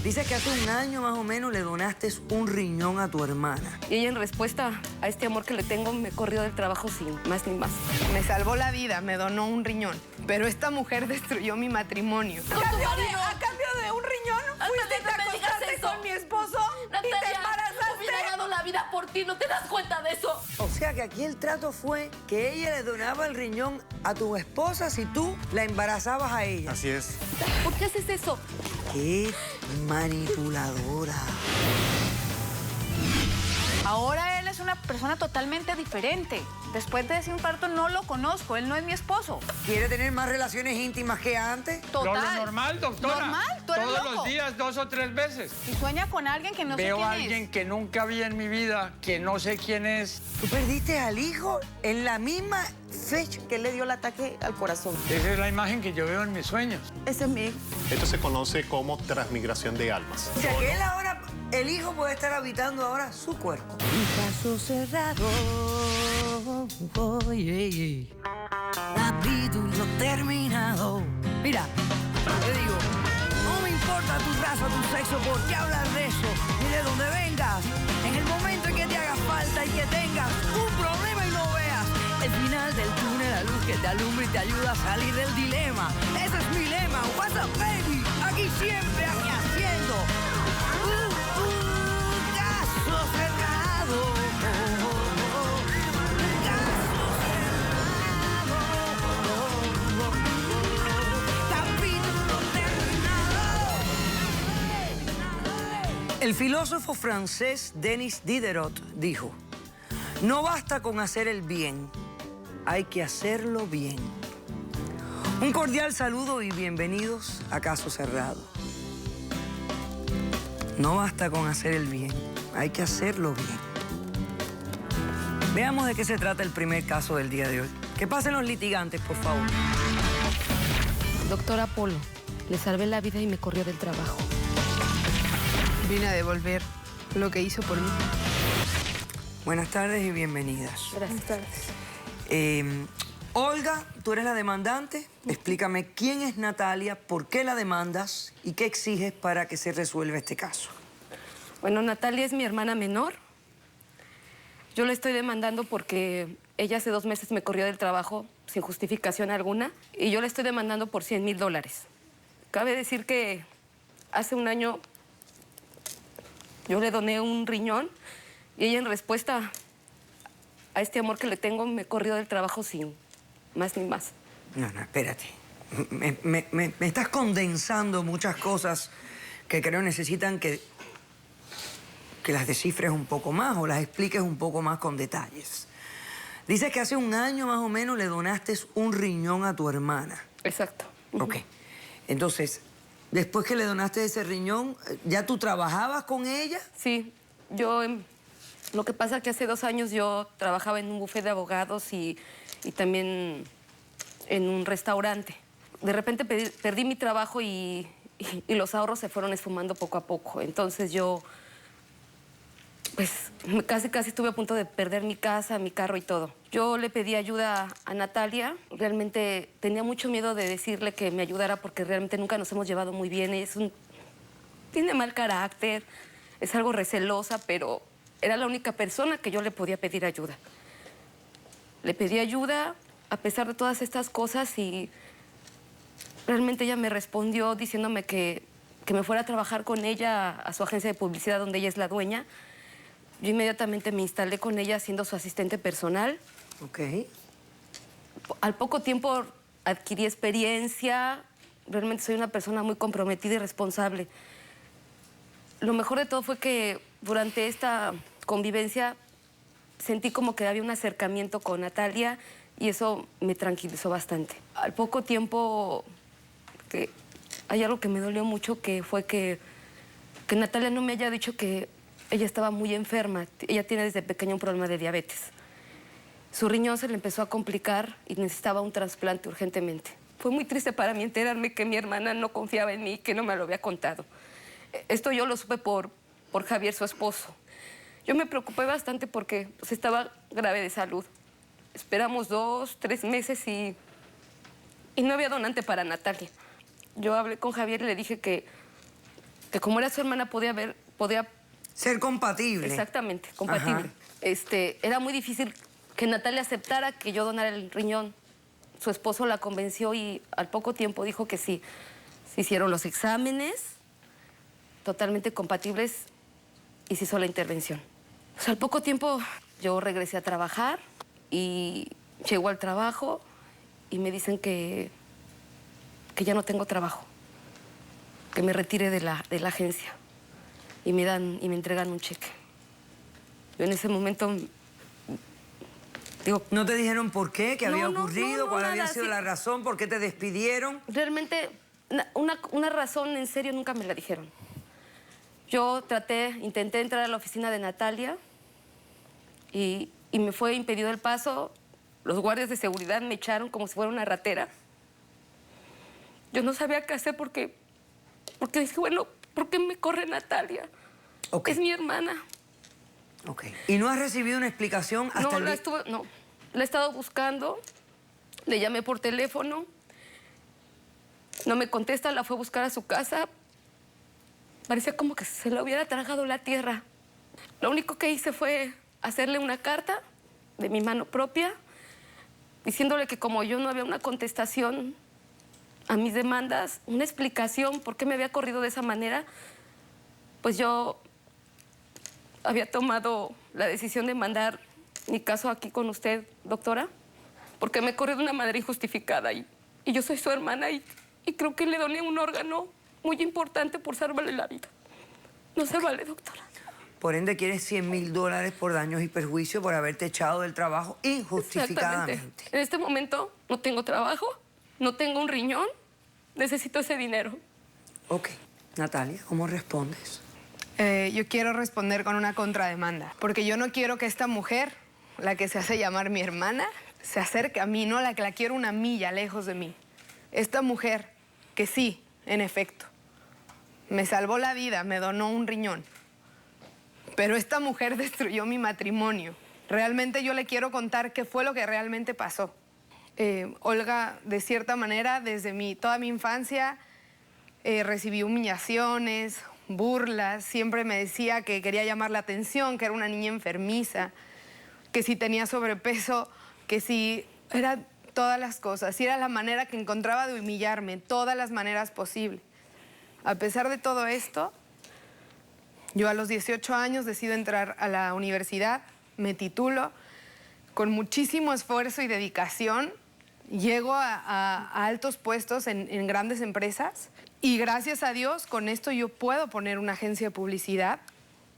Dice que hace un año más o menos le donaste un riñón a tu hermana. Y ella, en respuesta a este amor que le tengo, me corrió del trabajo sin más ni más. Me salvó la vida, me donó un riñón. Pero esta mujer destruyó mi matrimonio. ¿A cambio de un riñón? ¿Fuiste a acostarte con mi esposo y te embarazaste? Hubiera dado la vida por ti, ¿no te das cuenta de eso? O sea que aquí el trato fue que ella le donaba el riñón a tu esposa si tú la embarazabas a ella. Así es. ¿Por qué haces eso? ¡Qué manipuladora! Ahora él es una persona totalmente diferente. Después de ese infarto no lo conozco, él no es mi esposo. ¿Quiere tener más relaciones íntimas que antes? Total. Lo normal, doctora. ¿Normal? ¿Tú eres Todos loco? los días, 2 o 3 veces. Y sueña con alguien que no sé Veo quién a alguien es. que nunca vi en mi vida, que no sé quién es. Tú perdiste al hijo en la misma fecha Que le dio el ataque al corazón. Esa es la imagen que yo veo en mis sueños. Ese es mi hijo. Esto se conoce como transmigración de almas. O sea que él ahora, el hijo puede estar habitando ahora su cuerpo. Caso cerrado. Capítulo terminado. Mira, te digo, no me importa tu raza, tu sexo, por qué hablar de eso, ni de dónde vengas. En el momento en que te haga falta y que tengas un problema y lo veas, el final del túnel, la luz que te alumbra y te ayuda a salir del dilema. Ese es mi lema. What's up, baby? Aquí siempre, aquí haciendo. Caso cerrado. Caso cerrado. Capítulo terminado. El filósofo francés Denis Diderot dijo: no basta con hacer el bien, hay que hacerlo bien. Un cordial saludo y bienvenidos a Caso Cerrado. No basta con hacer el bien, hay que hacerlo bien. Veamos de qué se trata el primer caso del día de hoy. Que pasen los litigantes, por favor. Doctor Apolo, le salvé la vida y me corrió del trabajo. Vine a devolver lo que hizo por mí. Buenas tardes y bienvenidas. Gracias. Olga, tú eres la demandante. Explícame quién es Natalia, por qué la demandas y qué exiges para que se resuelva este caso. Bueno, Natalia es mi hermana menor. Yo la estoy demandando porque ella hace 2 meses me corrió del trabajo sin justificación alguna y yo la estoy demandando por $100,000. Cabe decir que hace un año yo le doné un riñón y ella, en respuesta a este amor que le tengo, me corrió del trabajo sin más ni más. No, espérate. Me estás condensando muchas cosas que creo necesitan que las descifres un poco más o las expliques un poco más con detalles. Dices que hace un año más o menos le donaste un riñón a tu hermana. Exacto. Ok. Entonces, después que le donaste ese riñón, ¿ya tú trabajabas con ella? Sí, lo que pasa es que hace 2 años yo trabajaba en un bufete de abogados y también en un restaurante. De repente perdí mi trabajo y los ahorros se fueron esfumando poco a poco. Entonces yo, pues, casi estuve a punto de perder mi casa, mi carro y todo. Yo le pedí ayuda a Natalia. Realmente tenía mucho miedo de decirle que me ayudara porque realmente nunca nos hemos llevado muy bien. Tiene mal carácter, es algo recelosa, pero era la única persona que yo le podía pedir ayuda. Le pedí ayuda a pesar de todas estas cosas y realmente ella me respondió diciéndome que me fuera a trabajar con ella a su agencia de publicidad donde ella es la dueña. Yo inmediatamente me instalé con ella siendo su asistente personal. Ok. Al poco tiempo adquirí experiencia. Realmente soy una persona muy comprometida y responsable. Lo mejor de todo fue que durante esta convivencia sentí como que había un acercamiento con Natalia y eso me tranquilizó bastante. Al poco tiempo, hay algo que me dolió mucho, que fue que Natalia no me haya dicho que ella estaba muy enferma. Ella tiene desde pequeña un problema de diabetes. Su riñón se le empezó a complicar y necesitaba un trasplante urgentemente. Fue muy triste para mí enterarme que mi hermana no confiaba en mí y que no me lo había contado. Esto yo lo supe por Javier, su esposo. Yo me preocupé bastante porque pues, estaba grave de salud. Esperamos 2, 3 meses y no había donante para Natalia. Yo hablé con Javier y le dije que que como era su hermana podía Ser compatible. exactamente, compatible. Ajá. Era muy difícil que Natalia aceptara que yo donara el riñón. Su esposo la convenció y al poco tiempo dijo que sí. Se hicieron los exámenes, totalmente compatibles, y se hizo la intervención. Pues al poco tiempo yo regresé a trabajar y llego al trabajo y me dicen que ya no tengo trabajo, que me retire de la agencia y me entregan un cheque. Yo en ese momento digo, ¿No te dijeron por qué? ¿Qué había No, ocurrido? ¿Cuál había nada, sido sí. la razón? ¿Por qué te despidieron? realmente una razón en serio nunca me la dijeron. Yo intenté entrar a la oficina de Natalia y me fue impedido el paso. Los guardias de seguridad me echaron como si fuera una ratera. Yo no sabía qué hacer porque dije, bueno, ¿por qué me corre Natalia? Ok. Es mi hermana. Ok. ¿Y no has recibido una explicación hasta No, el día? no, la he estado buscando. Le llamé por teléfono. No me contesta, la fue a buscar a su casa. Parecía como que se le hubiera tragado la tierra. Lo único que hice fue hacerle una carta de mi mano propia, diciéndole que como yo no había una contestación a mis demandas, una explicación por qué me había corrido de esa manera, pues yo había tomado la decisión de mandar mi caso aquí con usted, doctora, porque me corrió de una manera injustificada y yo soy su hermana y creo que le doné un órgano muy importante por salvarle la vida. No se vale, doctora. Por ende, quieres $100,000 por daños y perjuicios por haberte echado del trabajo injustificadamente. Exactamente. En este momento no tengo trabajo, no tengo un riñón, necesito ese dinero. Ok. Natalia, ¿cómo respondes? Yo quiero responder con una contrademanda, porque yo no quiero que esta mujer, la que se hace llamar mi hermana, se acerque a mí, no la que la quiero una milla lejos de mí. Esta mujer, que sí, en efecto, me salvó la vida, me donó un riñón, pero esta mujer destruyó mi matrimonio. Realmente yo le quiero contar qué fue lo que realmente pasó. Olga, de cierta manera, desde toda mi infancia, recibí humillaciones, burlas. Siempre me decía que quería llamar la atención, que era una niña enfermiza, que si tenía sobrepeso, que si era todas las cosas. Y era la manera que encontraba de humillarme, todas las maneras posibles. A pesar de todo esto, yo a los 18 años decido entrar a la universidad, me titulo, con muchísimo esfuerzo y dedicación, llego a altos puestos en grandes empresas y gracias a Dios con esto yo puedo poner una agencia de publicidad.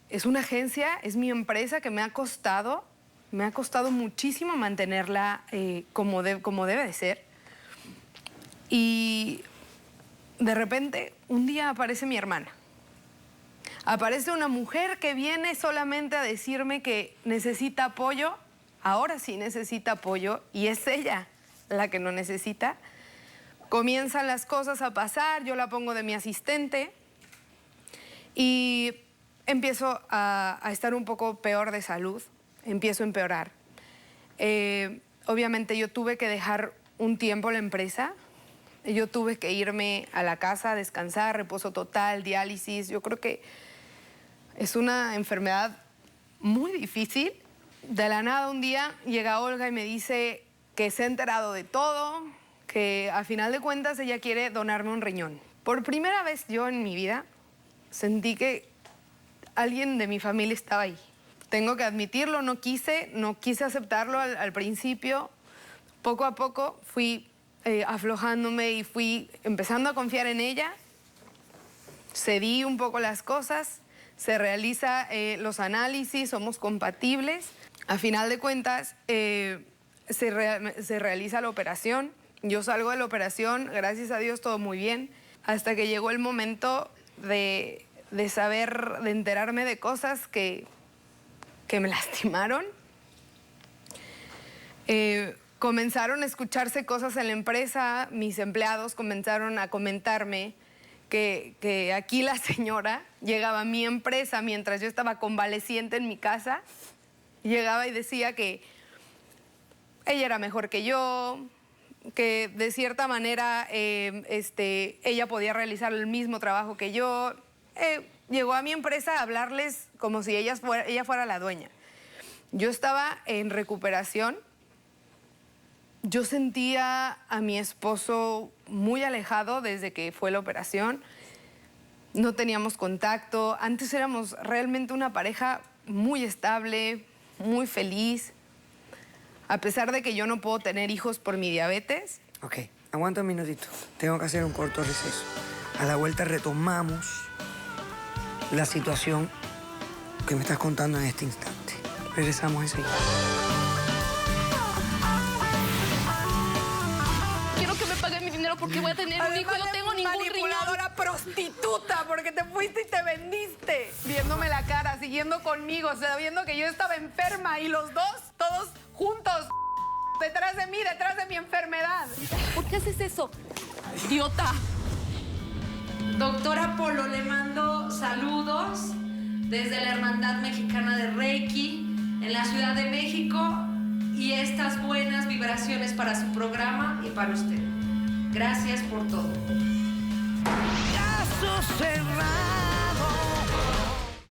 Es una agencia, es mi empresa que me ha costado muchísimo mantenerla como debe de ser. Y de repente, un día aparece mi hermana. Aparece una mujer que viene solamente a decirme que necesita apoyo. Ahora sí necesita apoyo y es ella la que no necesita. Comienzan las cosas a pasar, yo la pongo de mi asistente y empiezo a estar un poco peor de salud. Empiezo a empeorar. Obviamente yo tuve que dejar un tiempo la empresa. Yo tuve que irme a la casa a descansar, reposo total, diálisis. Yo creo que es una enfermedad muy difícil. De la nada un día llega Olga y me dice que se ha enterado de todo, que a final de cuentas ella quiere donarme un riñón. Por primera vez yo en mi vida sentí que alguien de mi familia estaba ahí. Tengo que admitirlo, no quise aceptarlo al principio. Poco a poco fui aflojándome y fui empezando a confiar en ella. Cedí un poco las cosas, se realizan los análisis, somos compatibles. A final de cuentas, se realiza la operación. Yo salgo de la operación, gracias a Dios todo muy bien, hasta que llegó el momento de enterarme de cosas que me lastimaron. Comenzaron a escucharse cosas en la empresa, mis empleados comenzaron a comentarme que aquí la señora llegaba a mi empresa mientras yo estaba convaleciente en mi casa, llegaba y decía que ella era mejor que yo, que de cierta manera ella podía realizar el mismo trabajo que yo. llegó a mi empresa a hablarles como si ella fuera la dueña. Yo estaba en recuperación. Yo sentía a mi esposo muy alejado desde que fue la operación. No teníamos contacto. Antes éramos realmente una pareja muy estable, muy feliz. A pesar de que yo no puedo tener hijos por mi diabetes. Ok, aguanta un minutito. Tengo que hacer un corto receso. A la vuelta retomamos la situación que me estás contando en este instante. Regresamos enseguida. Quiero que me paguen mi dinero porque voy a tener un hijo y no tengo ningún riñón. Manipuladora prostituta, porque te fuiste y te vendiste. Viéndome la cara, siguiendo conmigo, sabiendo que yo estaba enferma y los dos, todos juntos, detrás de mí, detrás de mi enfermedad. ¿Por qué haces eso? ¡Idiota! Doctora Polo, le mando saludos desde la Hermandad Mexicana de Reiki en la Ciudad de México y estas buenas vibraciones para su programa y para usted. Gracias por todo. Caso cerrado.